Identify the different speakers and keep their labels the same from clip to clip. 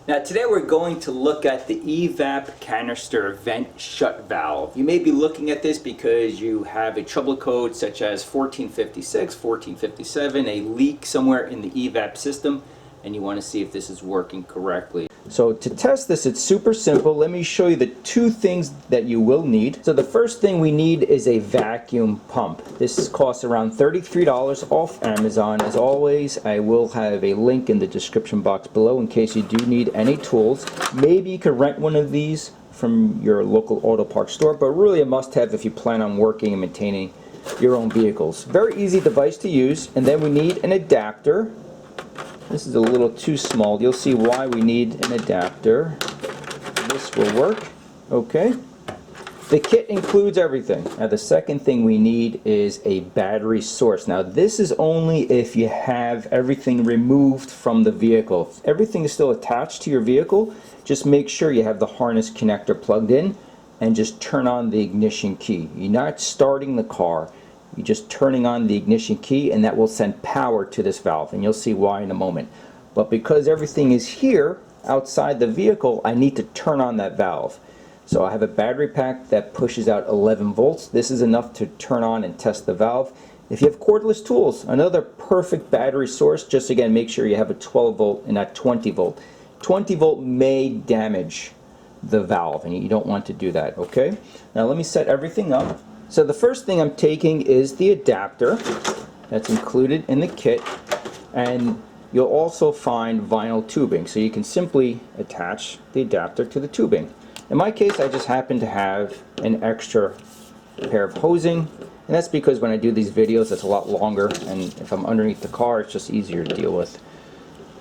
Speaker 1: Now today we're going to look at the EVAP canister vent shut valve. You may be looking at this because you have a trouble code such as 1456, 1457, a leak somewhere in the EVAP system, and you want to see if this is working correctly. So to test this, it's super simple. Let me show you the two things that you will need. So the first thing we need is a vacuum pump. This costs around $33 off Amazon. As always, I will have a link in the description box below in case you do need any tools. Maybe you could rent one of these from your local auto parts store, but really a must-have if you plan on working and maintaining your own vehicles. Very easy device to use. And then we need an adapter. This is a little too small. You'll see why we need an adapter. This will work. Okay. The kit includes everything. Now the second thing we need is a battery source. Now this is only if you have everything removed from the vehicle. If everything is still attached to your vehicle, just make sure you have the harness connector plugged in and just turn on the ignition key. You're not starting the car. You're just turning on the ignition key, and that will send power to this valve, and you'll see why in a moment. But because everything is here outside the vehicle, I need to turn on that valve. So I have a battery pack that pushes out 11 volts. This is enough to turn on and test the valve. If you have cordless tools, another perfect battery source. Just again, make sure you have a 12 volt and not 20 volt. 20 volt may damage the valve, and you don't want to do that. Okay, now let me set everything up. So the first thing I'm taking is the adapter that's included in the kit, and you'll also find vinyl tubing, so you can simply attach the adapter to the tubing. In my case, I just happen to have an extra pair of hosing, and that's because when I do these videos it's a lot longer, and if I'm underneath the car it's just easier to deal with.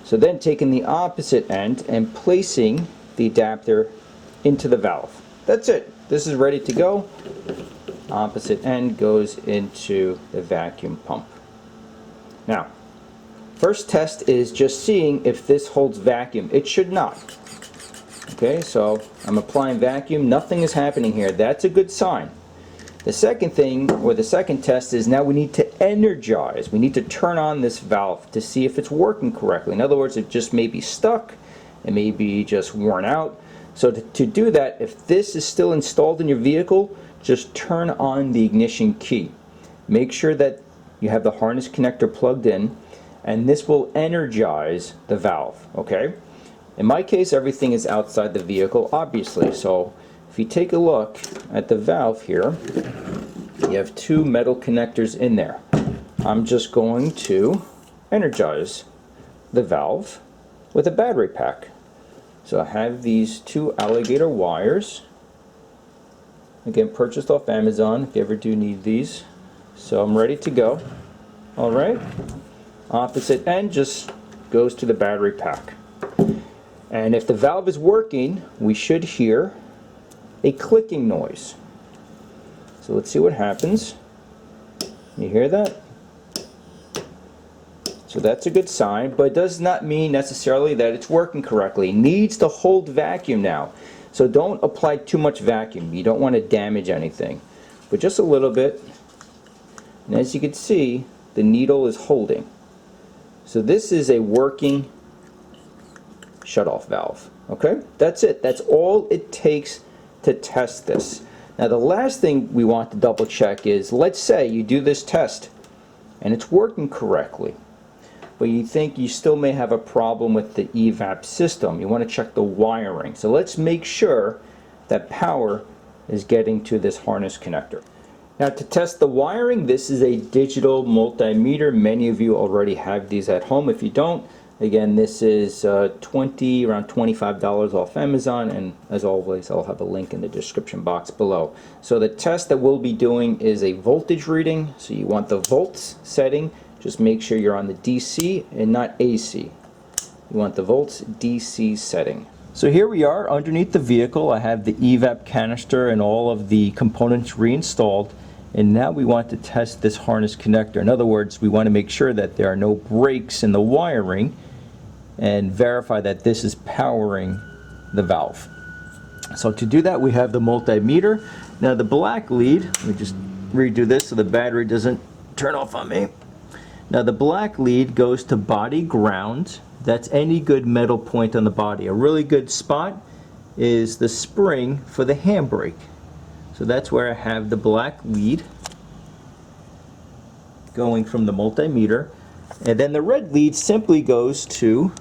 Speaker 1: So then taking the opposite end and placing the adapter into the valve. That's it. This is ready to go. Opposite end goes into the vacuum pump. Now, first test is just seeing if this holds vacuum. It should not. Okay, so I'm applying vacuum. Nothing is happening here. That's a good sign. The second thing, or the second test, is now we need to energize. We need to turn on this valve to see if it's working correctly. In other words, it just may be stuck. It may be just worn out. So to do that, if this is still installed in your vehicle, just turn on the ignition key. Make sure that you have the harness connector plugged in, and this will energize the valve. Okay? In my case, everything is outside the vehicle, obviously. So if you take a look at the valve here, you have two metal connectors in there. I'm just going to energize the valve with a battery pack. So I have these two alligator wires. Again, purchased off Amazon if you ever do need these. So I'm ready to go. Alright. Opposite end just goes to the battery pack. And if the valve is working, we should hear a clicking noise. So let's see what happens. You hear that? So that's a good sign, but it does not mean necessarily that it's working correctly. It needs to hold vacuum now. So don't apply too much vacuum. You don't want to damage anything, but just a little bit. And as you can see, the needle is holding. So this is a working shut-off valve. Okay, that's it. That's all it takes to test this. Now the last thing we want to double check is, let's say you do this test and it's working correctly, but you think you still may have a problem with the EVAP system. You want to check the wiring. So let's make sure that power is getting to this harness connector. Now to test the wiring, this is a digital multimeter. Many of you already have these at home. If you don't, again, this is around $25 off Amazon, and as always I'll have a link in the description box below. So the test that we'll be doing is a voltage reading. So you want the volts setting. Just make sure you're on the DC and not AC. You want the volts DC setting. So here we are underneath the vehicle. I have the EVAP canister and all of the components reinstalled. And now we want to test this harness connector. In other words, we want to make sure that there are no breaks in the wiring and verify that this is powering the valve. So to do that, we have the multimeter. Now the black lead, let me just redo this so the battery doesn't turn off on me. Now the black lead goes to body ground. That's any good metal point on the body. A really good spot is the spring for the handbrake. So that's where I have the black lead going from the multimeter, and then the red lead simply goes to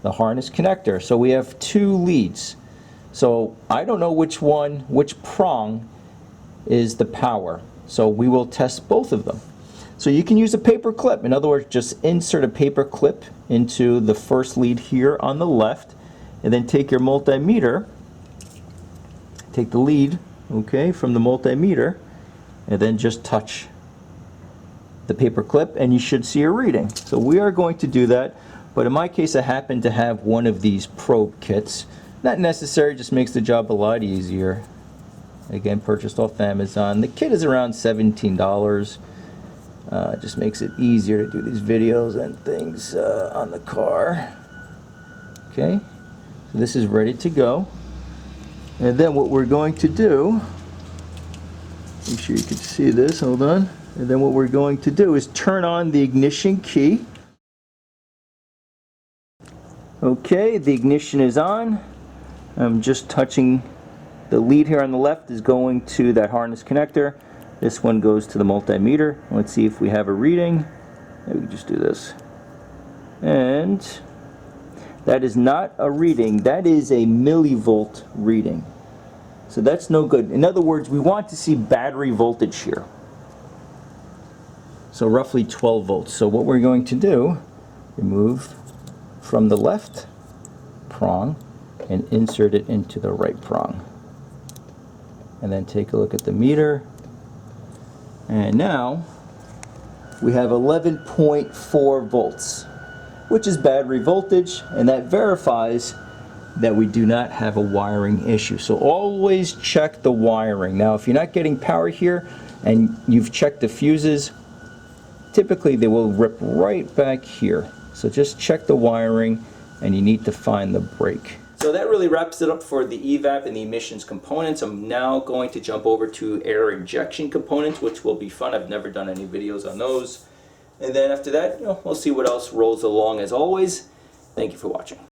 Speaker 1: the harness connector. So we have two leads. So I don't know which prong is the power. So we will test both of them. So you can use a paper clip. In other words, just insert a paper clip into the first lead here on the left, and then take your multimeter, take the lead, okay, from the multimeter, and then just touch the paper clip and you should see a reading. So we are going to do that, but in my case I happen to have one of these probe kits. Not necessary, just makes the job a lot easier. Again, purchased off Amazon. The kit is around $17. Just makes it easier to do these videos and things on the car. Okay, so this is ready to go. And then what we're going to do, make sure you can see this, hold on. And then what we're going to do is turn on the ignition key. Okay, the ignition is on. I'm just touching the lead here on the left is going to that harness connector. This one goes to the multimeter. Let's see if we have a reading. Maybe we can just do this. And that is not a reading, that is a millivolt reading. So that's no good. In other words, we want to see battery voltage here. So roughly 12 volts. So what we're going to do, remove from the left prong and insert it into the right prong. And then take a look at the meter. And now we have 11.4 volts, which is battery voltage, and that verifies that we do not have a wiring issue. So always check the wiring. Now if you're not getting power here and you've checked the fuses, typically they will rip right back here. So just check the wiring and you need to find the brake. So that really wraps it up for the EVAP and the emissions components. I'm now going to jump over to air injection components, which will be fun. I've never done any videos on those. And then after that, we'll see what else rolls along. As always, thank you for watching.